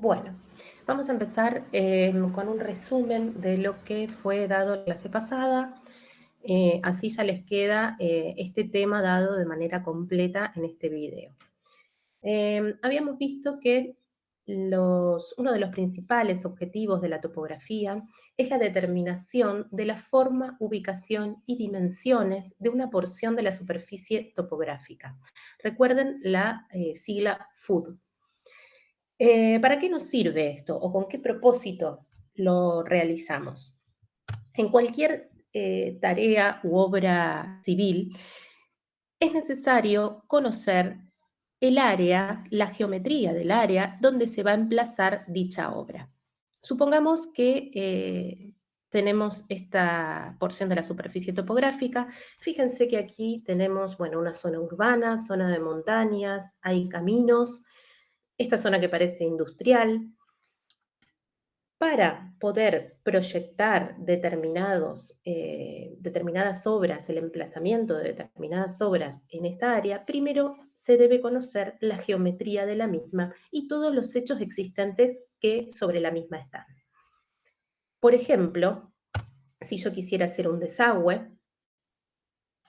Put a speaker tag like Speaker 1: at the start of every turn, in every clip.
Speaker 1: Bueno, vamos a empezar con un resumen de lo que fue dado la clase pasada. Así ya les queda este tema dado de manera completa en este video. Habíamos visto que uno de los principales objetivos de la topografía es la determinación de la forma, ubicación y dimensiones de una porción de la superficie topográfica. Recuerden la sigla FUD. ¿Para qué nos sirve esto o con qué propósito lo realizamos? En cualquier tarea u obra civil es necesario conocer el área, la geometría del área donde se va a emplazar dicha obra. Supongamos que tenemos esta porción de la superficie topográfica. Fíjense que aquí tenemos, bueno, una zona urbana, zona de montañas, hay caminos, esta zona que parece industrial. Para poder proyectar determinadas obras, el emplazamiento de determinadas obras en esta área, primero se debe conocer la geometría de la misma y todos los hechos existentes que sobre la misma están. Por ejemplo, si yo quisiera hacer un desagüe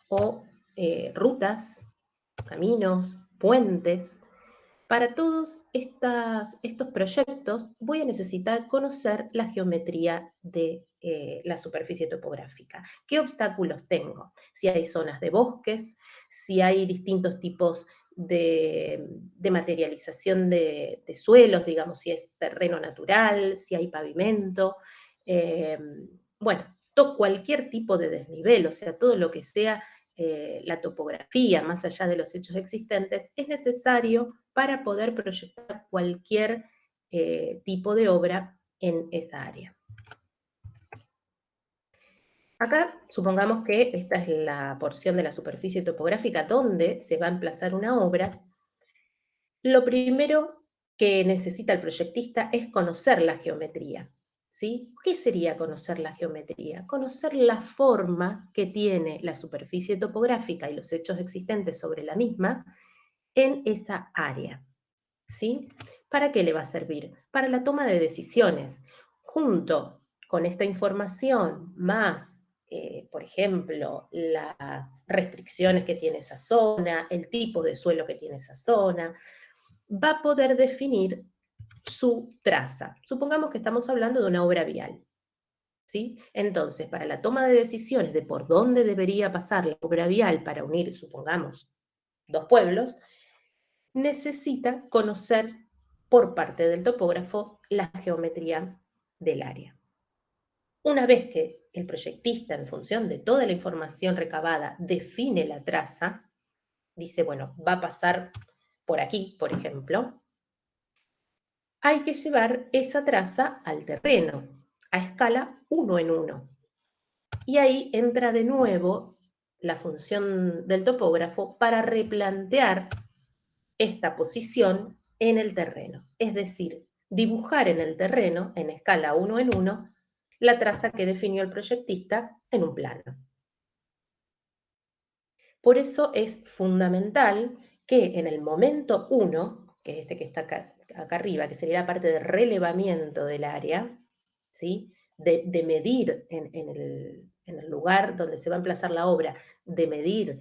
Speaker 1: o rutas, caminos, puentes, para todos estos proyectos voy a necesitar conocer la geometría de la superficie topográfica. ¿Qué obstáculos tengo? Si hay zonas de bosques, si hay distintos tipos de materialización de suelos, digamos, si es terreno natural, si hay pavimento, bueno, cualquier tipo de desnivel, o sea, todo lo que sea la topografía, más allá de los hechos existentes, es necesario para poder proyectar cualquier tipo de obra en esa área. Acá, supongamos que esta es la porción de la superficie topográfica donde se va a emplazar una obra. Lo primero que necesita el proyectista es conocer la geometría. ¿Sí? ¿Qué sería conocer la geometría? Conocer la forma que tiene la superficie topográfica y los hechos existentes sobre la misma en esa área. ¿Sí? ¿Para qué le va a servir? Para la toma de decisiones. Junto con esta información, más, por ejemplo, las restricciones que tiene esa zona, el tipo de suelo que tiene esa zona, va a poder definir su traza. Supongamos que estamos hablando de una obra vial. ¿Sí? Entonces, para la toma de decisiones de por dónde debería pasar la obra vial para unir, supongamos, dos pueblos, necesita conocer por parte del topógrafo la geometría del área. Una vez que el proyectista, en función de toda la información recabada, define la traza, dice, bueno, va a pasar por aquí, por ejemplo, hay que llevar esa traza al terreno, a escala 1 en 1. Y ahí entra de nuevo la función del topógrafo para replantear esta posición en el terreno, es decir, dibujar en el terreno, en escala 1 en 1, la traza que definió el proyectista en un plano. Por eso es fundamental que en el momento 1, que es este que está acá arriba, que sería la parte de relevamiento del área, ¿sí? de medir en el lugar donde se va a emplazar la obra, de medir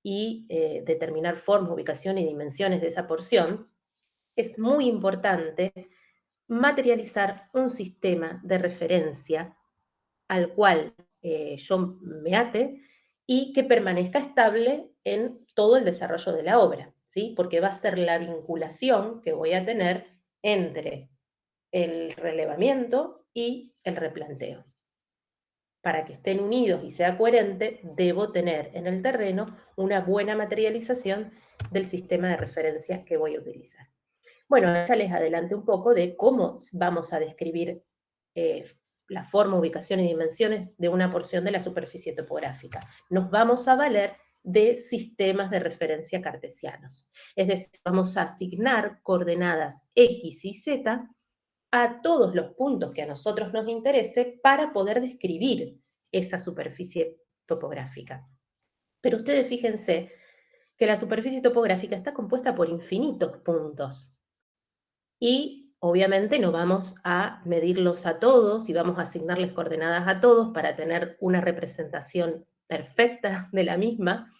Speaker 1: y determinar forma, ubicación y dimensiones de esa porción, es muy importante materializar un sistema de referencia al cual yo me ate y que permanezca estable en todo el desarrollo de la obra, ¿sí? Porque va a ser la vinculación que voy a tener entre el relevamiento y el replanteo. Para que estén unidos y sea coherente, debo tener en el terreno una buena materialización del sistema de referencia que voy a utilizar. Bueno, ya les adelanté un poco de cómo vamos a describir la forma, ubicación y dimensiones de una porción de la superficie topográfica. Nos vamos a valer de sistemas de referencia cartesianos. Es decir, vamos a asignar coordenadas X y Z a todos los puntos que a nosotros nos interese para poder describir esa superficie topográfica. Pero ustedes fíjense que la superficie topográfica está compuesta por infinitos puntos. Y obviamente no vamos a medirlos a todos y vamos a asignarles coordenadas a todos para tener una representación perfecta de la misma,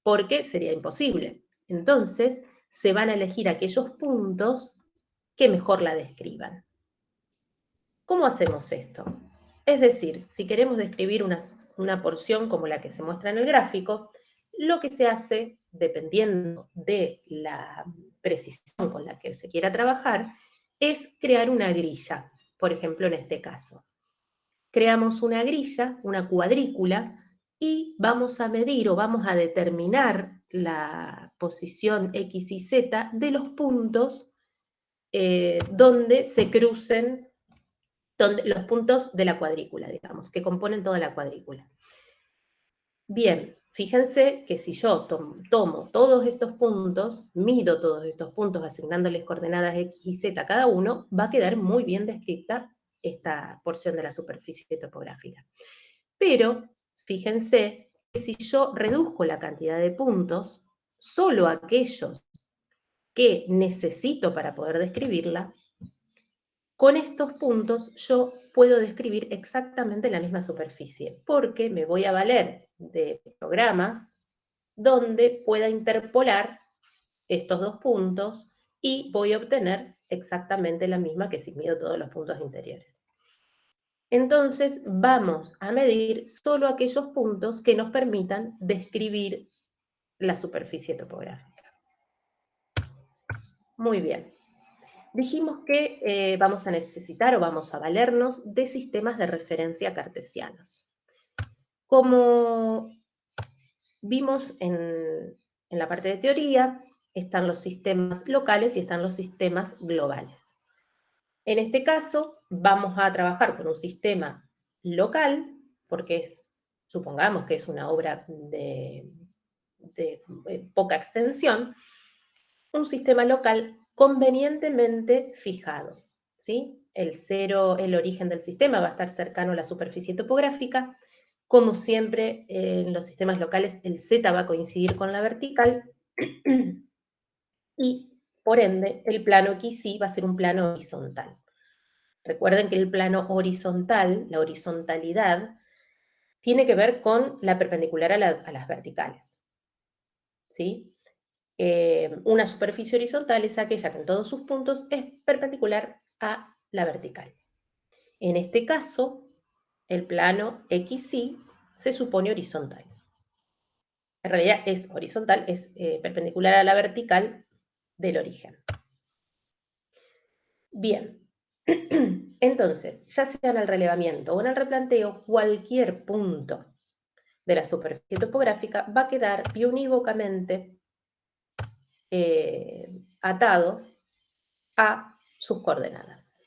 Speaker 1: porque sería imposible. Entonces, se van a elegir aquellos puntos que mejor la describan. ¿Cómo hacemos esto? Es decir, si queremos describir una porción como la que se muestra en el gráfico, lo que se hace, dependiendo de la precisión con la que se quiera trabajar, es crear una grilla, por ejemplo, en este caso. Creamos una grilla, una cuadrícula, y vamos a medir o vamos a determinar la posición X y Z de los puntos donde se crucen los puntos de la cuadrícula, digamos, que componen toda la cuadrícula. Bien, fíjense que si yo tomo todos estos puntos, mido todos estos puntos asignándoles coordenadas X y Z a cada uno, va a quedar muy bien descrita esta porción de la superficie topográfica. Pero fíjense que si yo reduzco la cantidad de puntos, solo aquellos que necesito para poder describirla, con estos puntos yo puedo describir exactamente la misma superficie, porque me voy a valer de programas donde pueda interpolar estos dos puntos y voy a obtener exactamente la misma que si mido todos los puntos interiores. Entonces vamos a medir solo aquellos puntos que nos permitan describir la superficie topográfica. Muy bien. Dijimos que vamos a necesitar o vamos a valernos de sistemas de referencia cartesianos. Como vimos en la parte de teoría, están los sistemas locales y están los sistemas globales. En este caso, vamos a trabajar con un sistema local, porque supongamos que es una obra de poca extensión, un sistema local convenientemente fijado, ¿sí? El origen del sistema va a estar cercano a la superficie topográfica. Como siempre, en los sistemas locales, el Z va a coincidir con la vertical y, por ende, el plano XY va a ser un plano horizontal. Recuerden que el plano horizontal, la horizontalidad, tiene que ver con la perpendicular a las verticales, ¿sí? Una superficie horizontal es aquella que en todos sus puntos es perpendicular a la vertical. En este caso, el plano XY se supone horizontal. En realidad es horizontal, es perpendicular a la vertical del origen. Bien, entonces, ya sea en el relevamiento o en el replanteo, cualquier punto de la superficie topográfica va a quedar biunívocamente atado a sus coordenadas.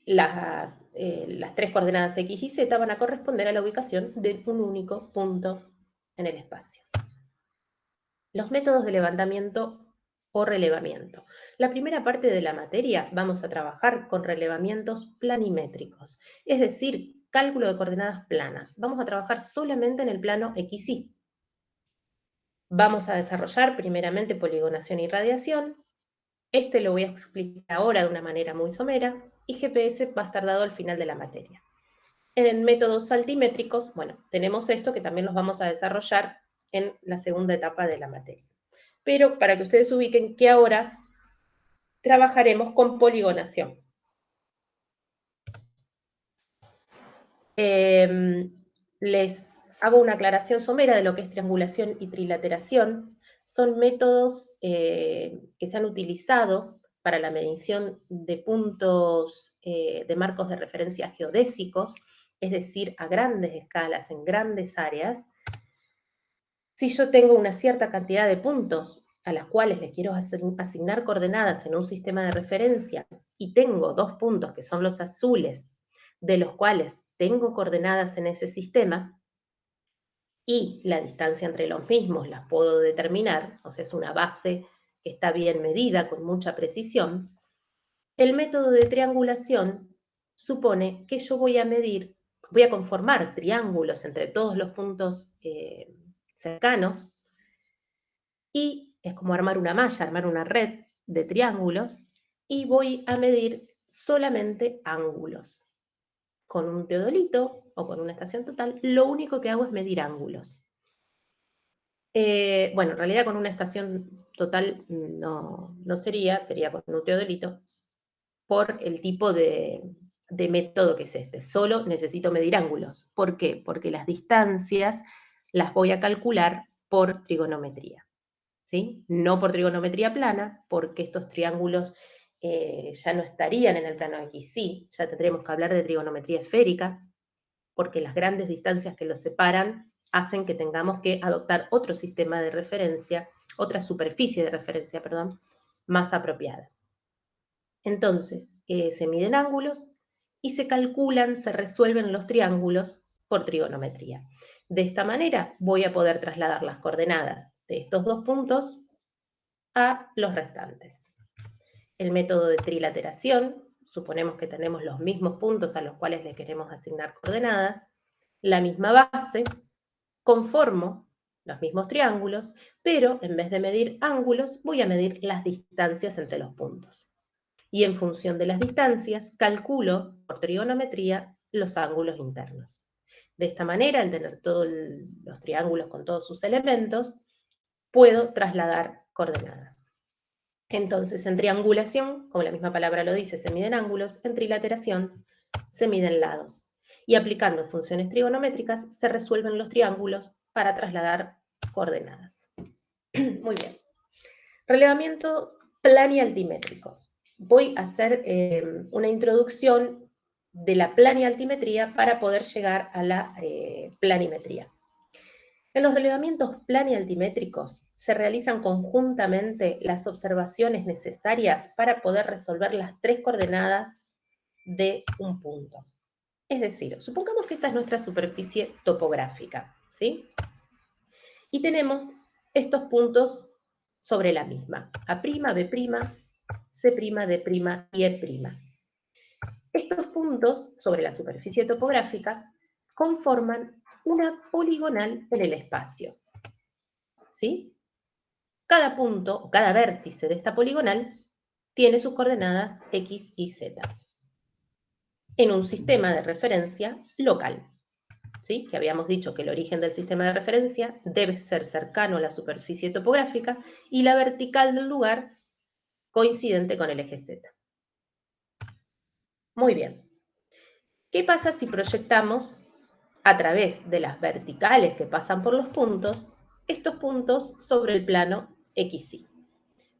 Speaker 1: Las tres coordenadas X y Z van a corresponder a la ubicación de un único punto en el espacio. Los métodos de levantamiento o relevamiento. La primera parte de la materia vamos a trabajar con relevamientos planimétricos, es decir, cálculo de coordenadas planas. Vamos a trabajar solamente en el plano XY. Vamos a desarrollar primeramente poligonación y radiación. Este lo voy a explicar ahora de una manera muy somera y GPS va a estar dado al final de la materia. En métodos saltimétricos, bueno, tenemos esto que también los vamos a desarrollar en la segunda etapa de la materia. Pero para que ustedes ubiquen que ahora trabajaremos con poligonación. Les hago una aclaración somera de lo que es triangulación y trilateración. Son métodos que se han utilizado para la medición de puntos de marcos de referencia geodésicos, es decir, a grandes escalas, en grandes áreas. Si yo tengo una cierta cantidad de puntos a las cuales les quiero asignar coordenadas en un sistema de referencia y tengo dos puntos que son los azules, de los cuales tengo coordenadas en ese sistema, y la distancia entre los mismos las puedo determinar, o sea, es una base que está bien medida con mucha precisión, el método de triangulación supone que yo voy a conformar triángulos entre todos los puntos cercanos, y es como armar una malla, armar una red de triángulos y voy a medir solamente ángulos. Con un teodolito o con una estación total, lo único que hago es medir ángulos. Bueno, en realidad con una estación total no sería con un teodolito, por el tipo de método que es este. Solo necesito medir ángulos. ¿Por qué? Porque las distancias las voy a calcular por trigonometría, ¿sí? No por trigonometría plana, porque estos triángulos ya no estarían en el plano X, sí, ya tendremos que hablar de trigonometría esférica, porque las grandes distancias que los separan hacen que tengamos que adoptar otro sistema de referencia, otra superficie de referencia, perdón, más apropiada. Entonces, se miden ángulos y se calculan, se resuelven los triángulos por trigonometría. De esta manera voy a poder trasladar las coordenadas de estos dos puntos a los restantes. El método de trilateración, suponemos que tenemos los mismos puntos a los cuales le queremos asignar coordenadas, la misma base, conformo los mismos triángulos, pero en vez de medir ángulos, voy a medir las distancias entre los puntos. Y en función de las distancias, calculo por trigonometría los ángulos internos. De esta manera, al tener todos los triángulos con todos sus elementos, puedo trasladar coordenadas. Entonces, en triangulación, como la misma palabra lo dice, se miden ángulos, en trilateración se miden lados. Y aplicando funciones trigonométricas, se resuelven los triángulos para trasladar coordenadas. Muy bien. Relevamiento planialtimétrico. Voy a hacer una introducción de la planialtimetría para poder llegar a la planimetría. En los relevamientos planialtimétricos se realizan conjuntamente las observaciones necesarias para poder resolver las tres coordenadas de un punto. Es decir, supongamos que esta es nuestra superficie topográfica, ¿sí? Y tenemos estos puntos sobre la misma, A', B', C', D' y E'. Estos puntos sobre la superficie topográfica conforman una poligonal en el espacio, ¿sí? Cada punto o cada vértice de esta poligonal tiene sus coordenadas X y Z en un sistema de referencia local, ¿sí? Que habíamos dicho que el origen del sistema de referencia debe ser cercano a la superficie topográfica y la vertical del lugar coincidente con el eje Z. Muy bien. ¿Qué pasa si proyectamos a través de las verticales que pasan por los puntos, estos puntos sobre el plano XY?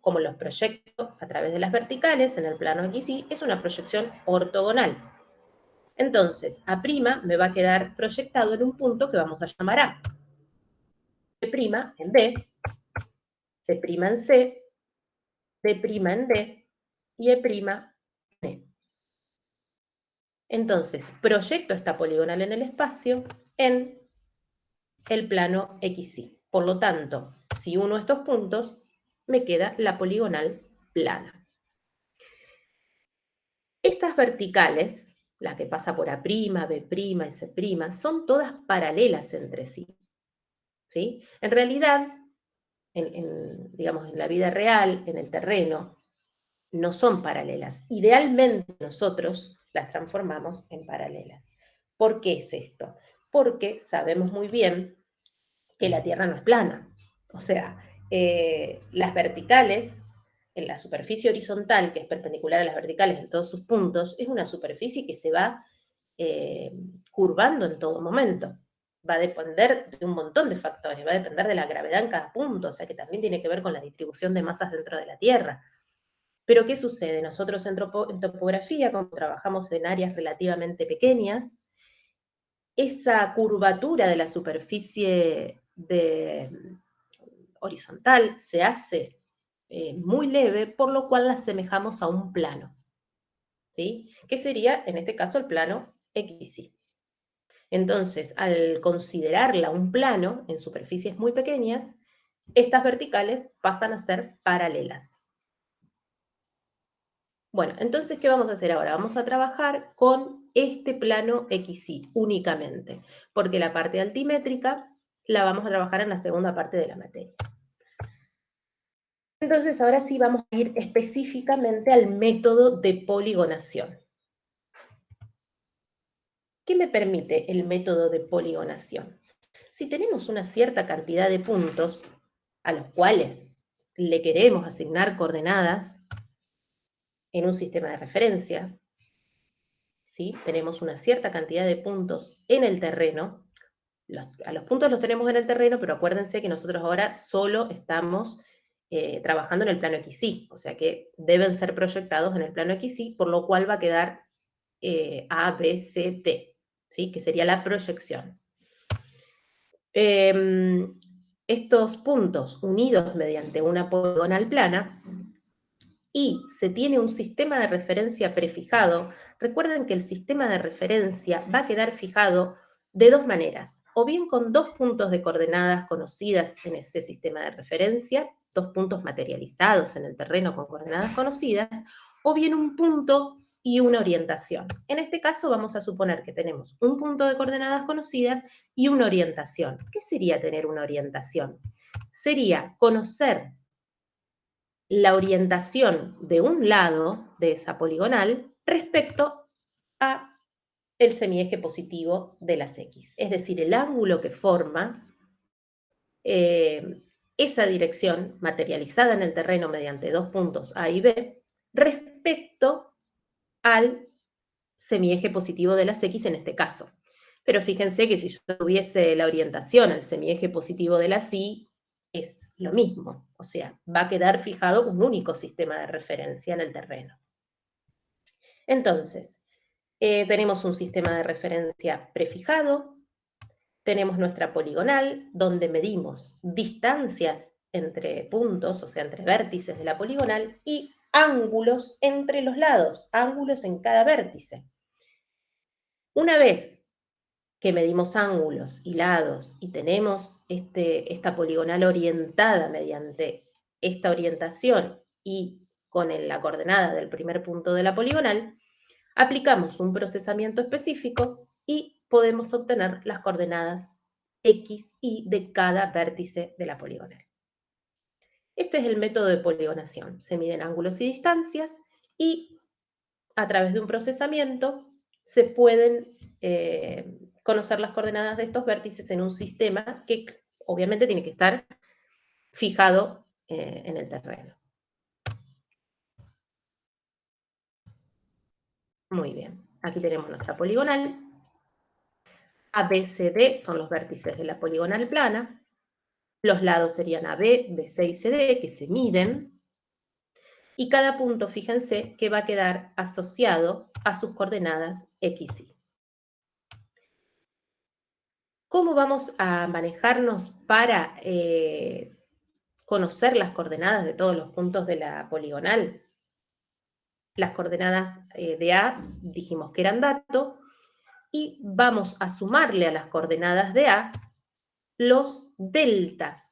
Speaker 1: Como los proyecto a través de las verticales en el plano XY, es una proyección ortogonal. Entonces, A' me va a quedar proyectado en un punto que vamos a llamar A. B' en D, C' en C, D' en D y E' en E. Entonces, proyecto esta poligonal en el espacio en el plano XY. Por lo tanto, si uno de estos puntos, me queda la poligonal plana. Estas verticales, la que pasa por A', B' y C', son todas paralelas entre sí, ¿sí? En realidad, digamos, en la vida real, en el terreno, no son paralelas. Idealmente nosotros las transformamos en paralelas. ¿Por qué es esto? Porque sabemos muy bien que la Tierra no es plana. O sea, las verticales, en la superficie horizontal, que es perpendicular a las verticales en todos sus puntos, es una superficie que se va curvando en todo momento. Va a depender de un montón de factores, va a depender de la gravedad en cada punto, o sea que también tiene que ver con la distribución de masas dentro de la Tierra. Pero ¿qué sucede? Nosotros en topografía, como trabajamos en áreas relativamente pequeñas, esa curvatura de la superficie horizontal se hace muy leve, por lo cual la asemejamos a un plano, ¿sí? Que sería, en este caso, el plano XY. Entonces, al considerarla un plano en superficies muy pequeñas, estas verticales pasan a ser paralelas. Bueno, entonces, ¿qué vamos a hacer ahora? Vamos a trabajar con este plano XY únicamente, porque la parte altimétrica la vamos a trabajar en la segunda parte de la materia. Entonces, ahora sí vamos a ir específicamente al método de poligonación. ¿Qué me permite el método de poligonación? Si tenemos una cierta cantidad de puntos a los cuales le queremos asignar coordenadas en un sistema de referencia, ¿sí? Tenemos una cierta cantidad de puntos en el terreno. A los puntos los tenemos en el terreno, pero acuérdense que nosotros ahora solo estamos trabajando en el plano XY, o sea que deben ser proyectados en el plano XY, por lo cual va a quedar A, B, C, D, ¿sí? Que sería la proyección. Estos puntos unidos mediante una poligonal plana y se tiene un sistema de referencia prefijado, recuerden que el sistema de referencia va a quedar fijado de dos maneras, o bien con dos puntos de coordenadas conocidas en ese sistema de referencia, dos puntos materializados en el terreno con coordenadas conocidas, o bien un punto y una orientación. En este caso vamos a suponer que tenemos un punto de coordenadas conocidas y una orientación. ¿Qué sería tener una orientación? Sería conocer la orientación de un lado de esa poligonal respecto a el semieje positivo de las X, es decir, el ángulo que forma esa dirección materializada en el terreno mediante dos puntos A y B respecto al semieje positivo de las X en este caso. Pero fíjense que si yo tuviese la orientación al semieje positivo de las Y, es lo mismo, o sea, va a quedar fijado un único sistema de referencia en el terreno. Entonces, tenemos un sistema de referencia prefijado, tenemos nuestra poligonal, donde medimos distancias entre puntos, o sea, entre vértices de la poligonal, y ángulos entre los lados, ángulos en cada vértice. Una vez que medimos ángulos y lados y tenemos esta poligonal orientada mediante esta orientación y con la coordenada del primer punto de la poligonal, aplicamos un procesamiento específico y podemos obtener las coordenadas X y de cada vértice de la poligonal. Este es el método de poligonación. Se miden ángulos y distancias y a través de un procesamiento se pueden conocer las coordenadas de estos vértices en un sistema que obviamente tiene que estar fijado en el terreno. Muy bien, aquí tenemos nuestra poligonal. A, B, C, D son los vértices de la poligonal plana. Los lados serían AB, BC y CD, que se miden. Y cada punto, fíjense, que va a quedar asociado a sus coordenadas X, Y. ¿Cómo vamos a manejarnos para conocer las coordenadas de todos los puntos de la poligonal? Las coordenadas de A dijimos que eran dato, y vamos a sumarle a las coordenadas de A los delta,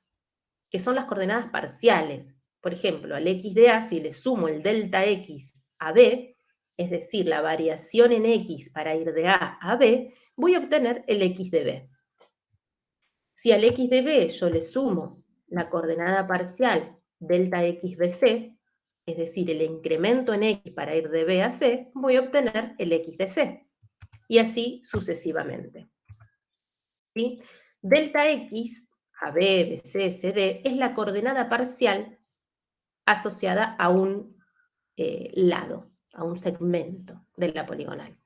Speaker 1: que son las coordenadas parciales. Por ejemplo, al X de A, si le sumo el delta X a B, es decir, la variación en X para ir de A a B, voy a obtener el X de B. Si al X de B yo le sumo la coordenada parcial delta X BC, es decir, el incremento en X para ir de B a C, voy a obtener el X de C. Y así sucesivamente. ¿Sí? Delta X a B, BC, CD es la coordenada parcial asociada a un lado, a un segmento de la poligonal.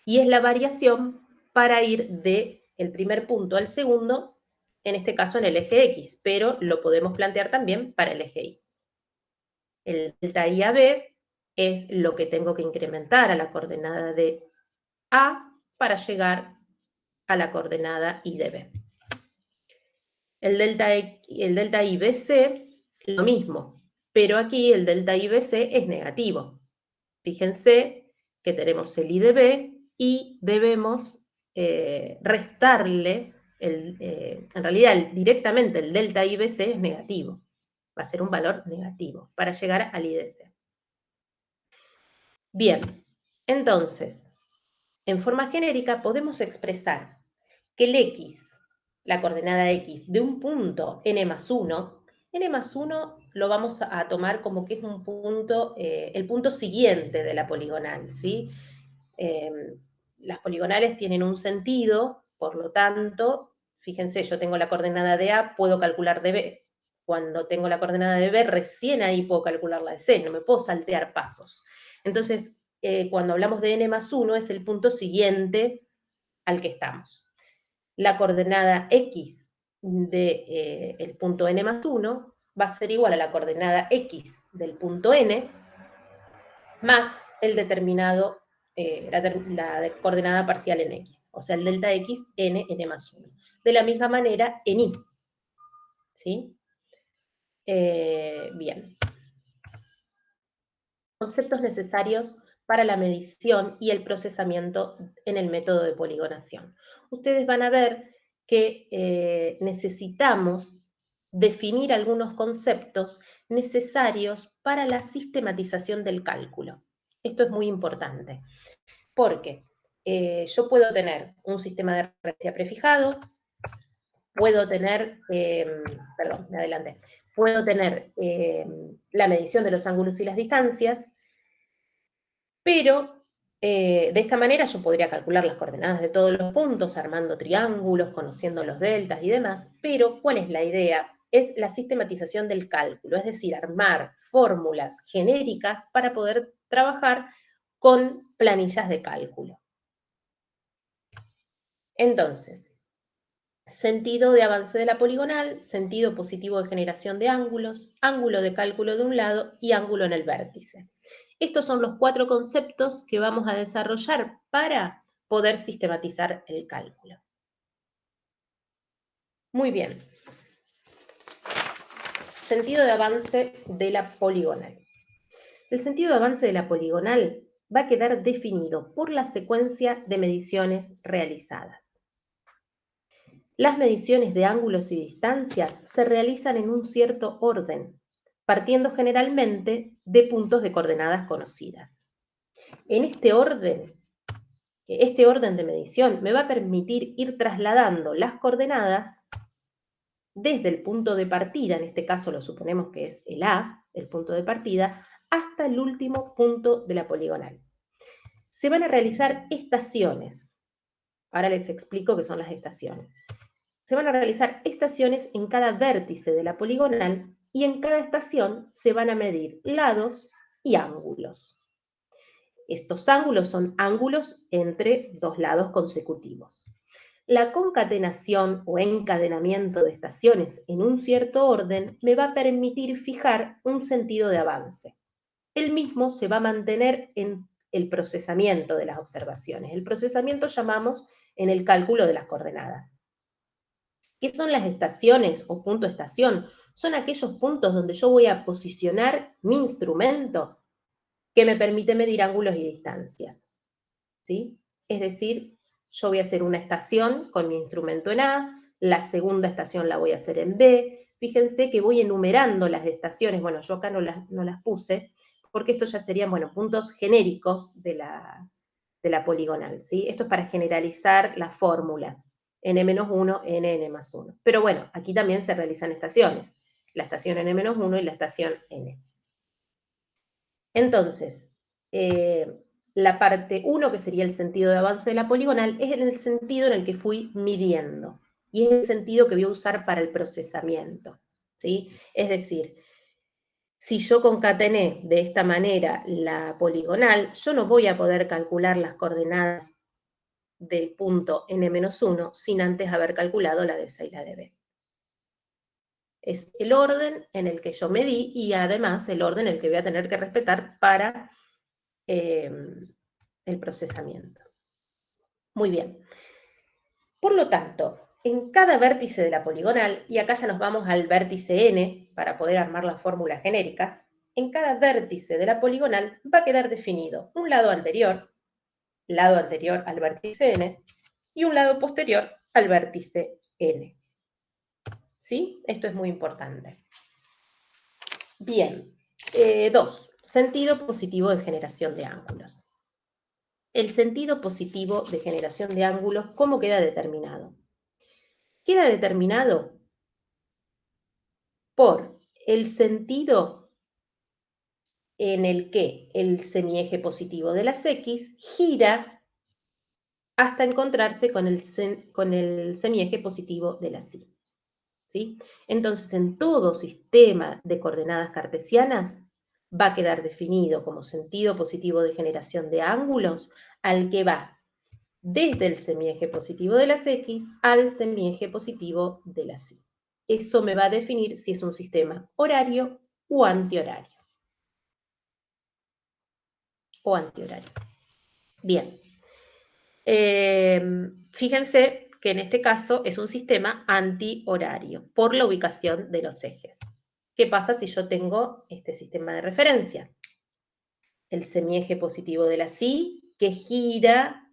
Speaker 1: Y es la variación para ir del primer punto al segundo, en este caso en el eje X, pero lo podemos plantear también para el eje Y. El delta I a B es lo que tengo que incrementar a la coordenada de A para llegar a la coordenada I de B. El delta IBC, lo mismo, pero aquí el delta IBC es negativo. Fíjense que tenemos el I de B y debemos restarle, en realidad directamente el delta IBC es negativo, va a ser un valor negativo para llegar al I de C. Bien, entonces, en forma genérica podemos expresar que el X, la coordenada X de un punto n más 1, N+1 lo vamos a tomar como que es un punto, el punto siguiente de la poligonal, ¿sí? Las poligonales tienen un sentido, por lo tanto, fíjense, yo tengo la coordenada de A, puedo calcular de B. Cuando tengo la coordenada de B, recién ahí puedo calcular la de C, no me puedo saltear pasos. Entonces, cuando hablamos de N+1, es el punto siguiente al que estamos. La coordenada X del punto N+1 va a ser igual a la coordenada X del punto N más el determinado, la coordenada parcial en X, o sea, el delta X, N+1. De la misma manera, en Y. ¿Sí? Bien. Conceptos necesarios para la medición y el procesamiento en el método de poligonación. Ustedes van a ver que necesitamos definir algunos conceptos necesarios para la sistematización del cálculo. Esto es muy importante, porque yo puedo tener un sistema de referencia prefijado, puedo tener, perdón, me adelanté, puedo tener la medición de los ángulos y las distancias, pero de esta manera yo podría calcular las coordenadas de todos los puntos, armando triángulos, conociendo los deltas y demás, pero ¿cuál es la idea? Es la sistematización del cálculo, es decir, armar fórmulas genéricas para poder trabajar con planillas de cálculo. Entonces, sentido de avance de la poligonal, sentido positivo de generación de ángulos, ángulo de cálculo de un lado y ángulo en el vértice. Estos son los 4 conceptos que vamos a desarrollar para poder sistematizar el cálculo. Muy bien. Sentido de avance de la poligonal. El sentido de avance de la poligonal va a quedar definido por la secuencia de mediciones realizadas. Las mediciones de ángulos y distancias se realizan en un cierto orden, partiendo generalmente de puntos de coordenadas conocidas. En este orden de medición me va a permitir ir trasladando las coordenadas desde el punto de partida, en este caso lo suponemos que es el A, el punto de partida, hasta el último punto de la poligonal. Se van a realizar estaciones. Ahora les explico qué son las estaciones. Se van a realizar estaciones en cada vértice de la poligonal y en cada estación se van a medir lados y ángulos. Estos ángulos son ángulos entre dos lados consecutivos. La concatenación o encadenamiento de estaciones en un cierto orden me va a permitir fijar un sentido de avance. El mismo se va a mantener en el procesamiento de las observaciones. El procesamiento llamamos en el cálculo de las coordenadas. ¿Qué son las estaciones o punto estación? Son aquellos puntos donde yo voy a posicionar mi instrumento que me permite medir ángulos y distancias. ¿Sí? Es decir, yo voy a hacer una estación con mi instrumento en A, la segunda estación la voy a hacer en B. Fíjense que voy enumerando las estaciones. Bueno, yo acá no las puse, porque estos ya serían, bueno, puntos genéricos de la poligonal. ¿Sí? Esto es para generalizar las fórmulas. N-1, N+1. Pero bueno, aquí también se realizan estaciones. La estación N-1 y la estación N. Entonces, la parte 1, que sería el sentido de avance de la poligonal, es en el sentido en el que fui midiendo. Y es el sentido que voy a usar para el procesamiento. ¿Sí? Es decir, si yo concatené de esta manera la poligonal, yo no voy a poder calcular las coordenadas del punto N-1 sin antes haber calculado la de C y la de B. Es el orden en el que yo medí y además el orden en el que voy a tener que respetar para el procesamiento. Muy bien. Por lo tanto, en cada vértice de la poligonal, y acá ya nos vamos al vértice N para poder armar las fórmulas genéricas, en cada vértice de la poligonal va a quedar definido un lado anterior al vértice N, y un lado posterior al vértice N. ¿Sí? Esto es muy importante. Bien. 2. Sentido positivo de generación de ángulos. El sentido positivo de generación de ángulos, ¿cómo queda determinado? Queda determinado por el sentido en el que el semieje positivo de las X gira hasta encontrarse con el semieje positivo de las Y. ¿Sí? Entonces, en todo sistema de coordenadas cartesianas va a quedar definido como sentido positivo de generación de ángulos al que va desde el semieje positivo de las X al semieje positivo de las Y. Eso me va a definir si es un sistema horario o antihorario. Bien. Fíjense que en este caso es un sistema antihorario por la ubicación de los ejes. ¿Qué pasa si yo tengo este sistema de referencia? El semieje positivo de la Y que gira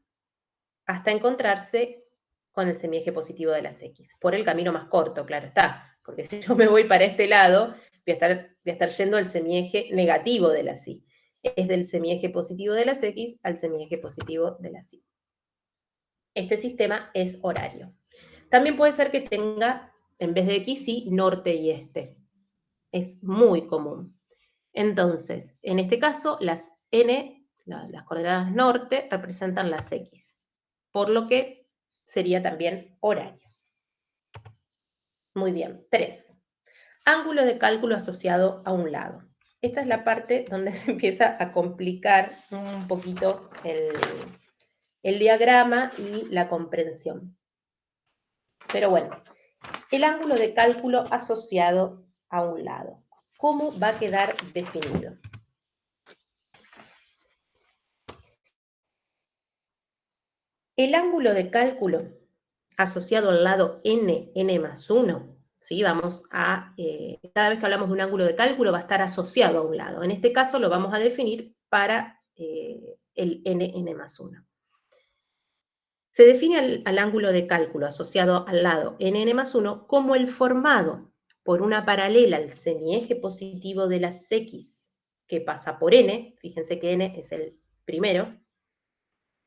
Speaker 1: hasta encontrarse con el semieje positivo de las X, por el camino más corto, claro está, porque si yo me voy para este lado, voy a estar yendo al semieje negativo de las Y. Es del semieje positivo de las X al semieje positivo de las Y. Este sistema es horario. También puede ser que tenga, en vez de X, Y, norte y este. Es muy común. Entonces, en este caso, las N, las coordenadas norte, representan las X, por lo que sería también horario. Muy bien. 3. Ángulo de cálculo asociado a un lado. Esta es la parte donde se empieza a complicar un poquito el diagrama y la comprensión. Pero bueno, el ángulo de cálculo asociado a un lado. ¿Cómo va a quedar definido? El ángulo de cálculo asociado al lado n más 1, ¿sí? Vamos a, cada vez que hablamos de un ángulo de cálculo va a estar asociado a un lado. En este caso lo vamos a definir para el n más 1. Se define al ángulo de cálculo asociado al lado n más 1 como el formado por una paralela al semieje positivo de las X que pasa por n, fíjense que n es el primero,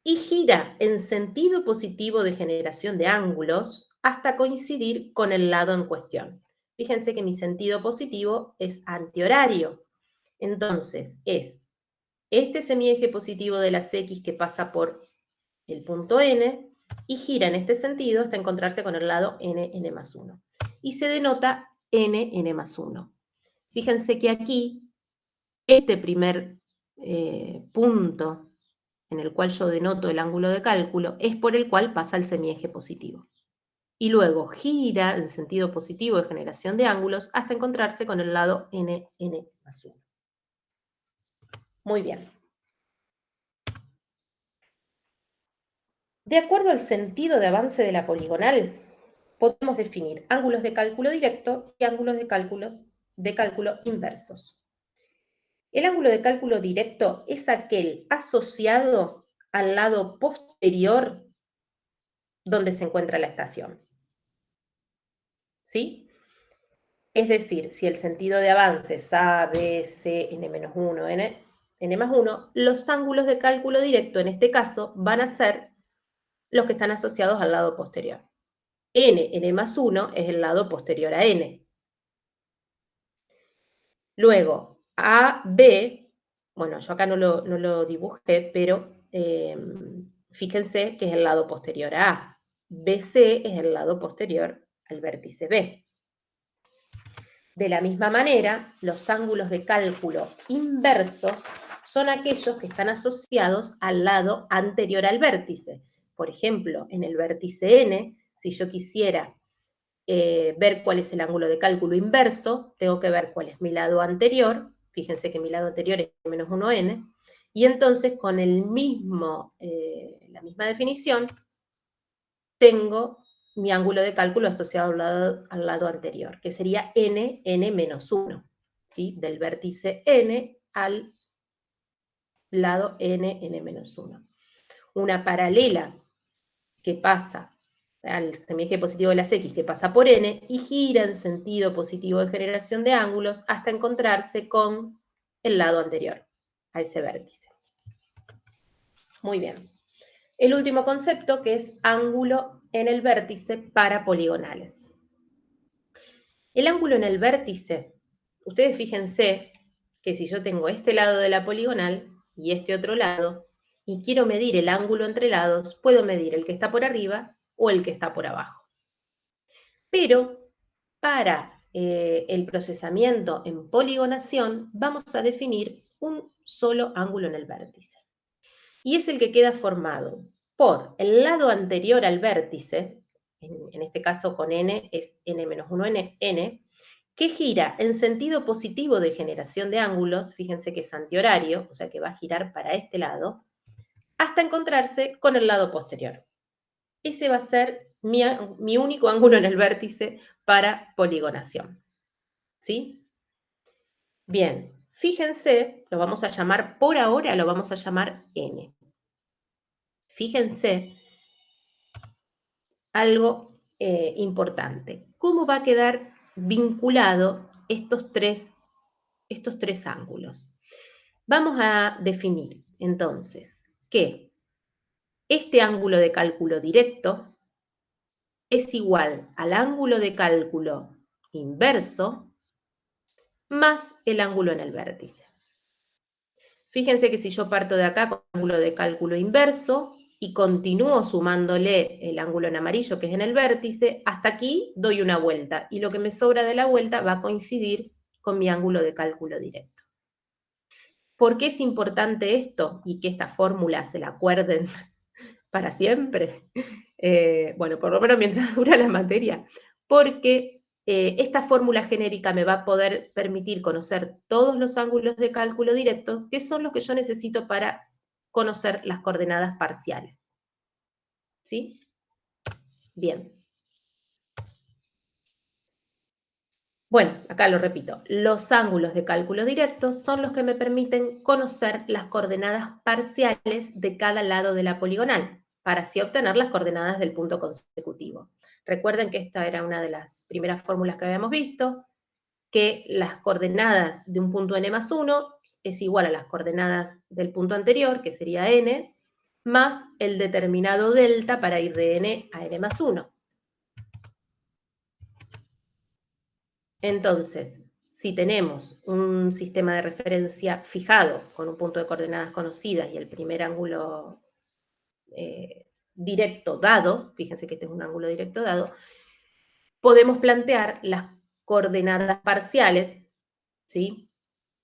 Speaker 1: y gira en sentido positivo de generación de ángulos hasta coincidir con el lado en cuestión. Fíjense que mi sentido positivo es antihorario. Entonces, es este semieje positivo de las X que pasa por el punto N y gira en este sentido hasta encontrarse con el lado n más 1. Y se denota n más 1. Fíjense que aquí, este primer punto en el cual yo denoto el ángulo de cálculo, es por el cual pasa el semieje positivo. Y luego gira en sentido positivo de generación de ángulos hasta encontrarse con el lado n más 1. Muy bien. De acuerdo al sentido de avance de la poligonal, podemos definir ángulos de cálculo directo y ángulos de cálculo inversos. El ángulo de cálculo directo es aquel asociado al lado posterior donde se encuentra la estación. ¿Sí? Es decir, si el sentido de avance es A, B, C, n-1, n más 1, los ángulos de cálculo directo en este caso van a ser los que están asociados al lado posterior. N más 1 es el lado posterior a n. Luego, A, B, bueno, yo acá no lo dibujé, pero fíjense que es el lado posterior a A. BC es el lado posterior al vértice B. De la misma manera, los ángulos de cálculo inversos son aquellos que están asociados al lado anterior al vértice. Por ejemplo, en el vértice N, si yo quisiera ver cuál es el ángulo de cálculo inverso, tengo que ver cuál es mi lado anterior. Fíjense que mi lado anterior es menos 1n, y entonces con el la misma definición, tengo mi ángulo de cálculo asociado al lado anterior, que sería n menos 1, ¿sí? Del vértice n al lado n menos 1. Una paralela que pasa al semieje positivo de las X, que pasa por n, y gira en sentido positivo de generación de ángulos hasta encontrarse con el lado anterior a ese vértice. Muy bien. El último concepto, que es ángulo en el vértice para poligonales. El ángulo en el vértice ustedes fíjense que si yo tengo este lado de la poligonal y este otro lado, y quiero medir el ángulo entre lados, puedo medir el que está por arriba o el que está por abajo. Pero para el procesamiento en poligonación vamos a definir un solo ángulo en el vértice. Y es el que queda formado por el lado anterior al vértice, en este caso con n es n-1 n, que gira en sentido positivo de generación de ángulos, fíjense que es antihorario, o sea que va a girar para este lado, hasta encontrarse con el lado posterior. Ese va a ser mi único ángulo en el vértice para poligonación. ¿Sí? Bien, fíjense, lo vamos a llamar, por ahora lo vamos a llamar n. Fíjense algo importante. ¿Cómo va a quedar vinculado estos tres ángulos? Vamos a definir entonces que este ángulo de cálculo directo es igual al ángulo de cálculo inverso más el ángulo en el vértice. Fíjense que si yo parto de acá con el ángulo de cálculo inverso y continúo sumándole el ángulo en amarillo que es en el vértice, hasta aquí doy una vuelta y lo que me sobra de la vuelta va a coincidir con mi ángulo de cálculo directo. ¿Por qué es importante esto y que esta fórmula se la acuerden para siempre? Bueno, por lo menos mientras dura la materia, porque esta fórmula genérica me va a poder permitir conocer todos los ángulos de cálculo directo, que son los que yo necesito para conocer las coordenadas parciales. ¿Sí? Bien. Bueno, acá lo repito, los ángulos de cálculo directo son los que me permiten conocer las coordenadas parciales de cada lado de la poligonal, para así obtener las coordenadas del punto consecutivo. Recuerden que esta era una de las primeras fórmulas que habíamos visto, que las coordenadas de un punto n+1 es igual a las coordenadas del punto anterior, que sería n, más el determinado delta para ir de n a n+1. Entonces, si tenemos un sistema de referencia fijado con un punto de coordenadas conocidas y el primer ángulo directo dado, fíjense que este es un ángulo directo dado, podemos plantear las coordenadas parciales, ¿sí?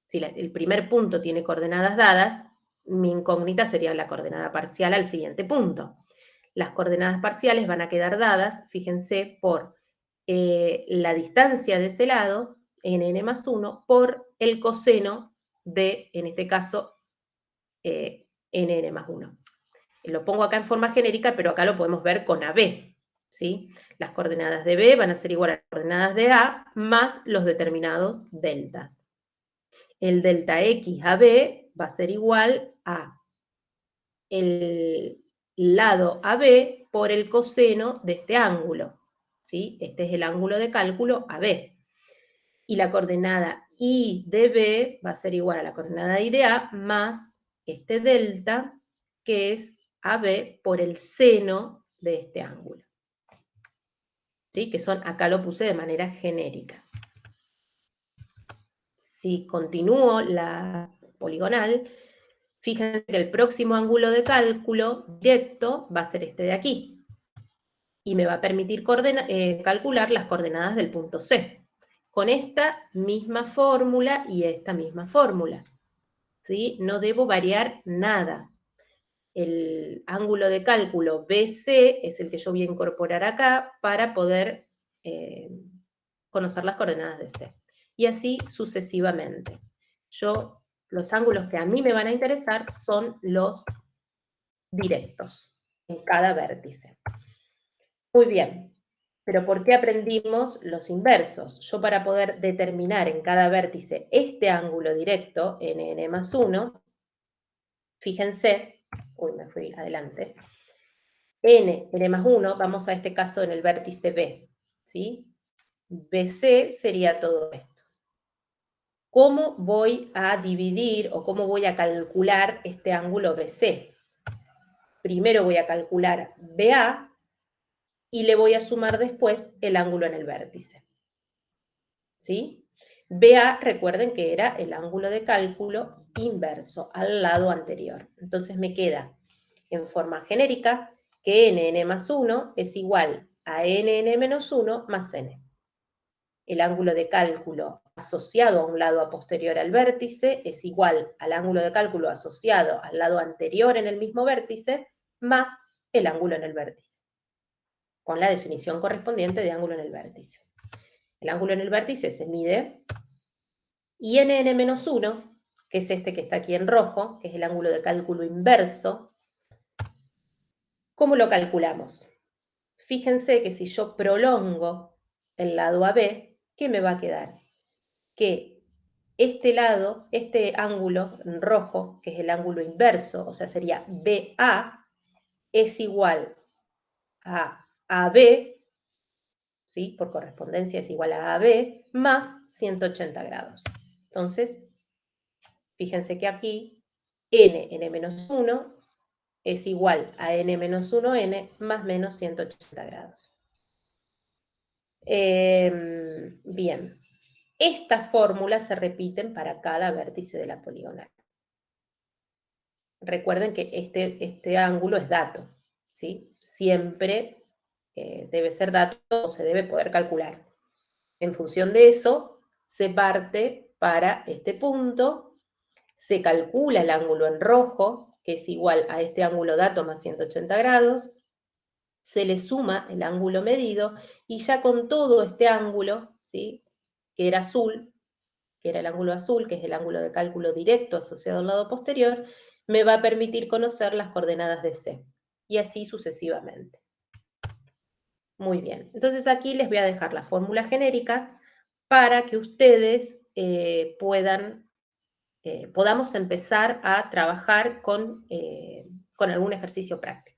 Speaker 1: Si el primer punto tiene coordenadas dadas, mi incógnita sería la coordenada parcial al siguiente punto. Las coordenadas parciales van a quedar dadas, fíjense, por la distancia de ese lado, n+1, por el coseno de, en este caso, n+1. Lo pongo acá en forma genérica, pero acá lo podemos ver con AB, ¿sí? Las coordenadas de B van a ser igual a las coordenadas de A más los determinados deltas. El delta X AB va a ser igual a el lado AB por el coseno de este ángulo, ¿sí? Este es el ángulo de cálculo AB. Y la coordenada I de B va a ser igual a la coordenada I de A más este delta, que es AB por el seno de este ángulo. ¿Sí? Que son, acá lo puse de manera genérica. Si continúo la poligonal, fíjense que el próximo ángulo de cálculo directo va a ser este de aquí. Y me va a permitir calcular las coordenadas del punto C. Con esta misma fórmula y esta misma fórmula. ¿Sí? No debo variar nada. El ángulo de cálculo BC es el que yo voy a incorporar acá para poder conocer las coordenadas de C. Y así sucesivamente. Los ángulos que a mí me van a interesar son los directos en cada vértice. Muy bien, pero ¿por qué aprendimos los inversos? Yo para poder determinar en cada vértice este ángulo directo, n+1, fíjense, uy, me fui adelante, n+1, vamos a este caso en el vértice B, ¿sí? BC sería todo esto. ¿Cómo voy a dividir o cómo voy a calcular este ángulo BC? Primero voy a calcular BA y le voy a sumar después el ángulo en el vértice. ¿Sí? BA, recuerden que era el ángulo de cálculo inverso, al lado anterior. Entonces me queda en forma genérica que nn más 1 es igual a nn menos 1 más n. El ángulo de cálculo asociado a un lado posterior al vértice es igual al ángulo de cálculo asociado al lado anterior en el mismo vértice, más el ángulo en el vértice, con la definición correspondiente de ángulo en el vértice. El ángulo en el vértice se mide, y nn menos 1, que es este que está aquí en rojo, que es el ángulo de cálculo inverso, ¿cómo lo calculamos? Fíjense que si yo prolongo el lado AB, ¿qué me va a quedar? Que este lado, este ángulo en rojo, que es el ángulo inverso, o sea, sería BA, es igual a AB, ¿sí? Por correspondencia es igual a AB, más 180 grados. Entonces, fíjense que aquí n menos 1 es igual a n menos 1n más menos 180 grados. Bien, estas fórmulas se repiten para cada vértice de la poligonal. Recuerden que este ángulo es dato, ¿sí? Siempre debe ser dato o se debe poder calcular. En función de eso, se parte para este punto, se calcula el ángulo en rojo, que es igual a este ángulo dato más 180 grados, se le suma el ángulo medido, y ya con todo este ángulo, ¿sí? Que era azul, que era el ángulo azul, que es el ángulo de cálculo directo asociado al lado posterior, me va a permitir conocer las coordenadas de C, y así sucesivamente. Muy bien, entonces aquí les voy a dejar las fórmulas genéricas para que ustedes podamos empezar a trabajar con algún ejercicio práctico.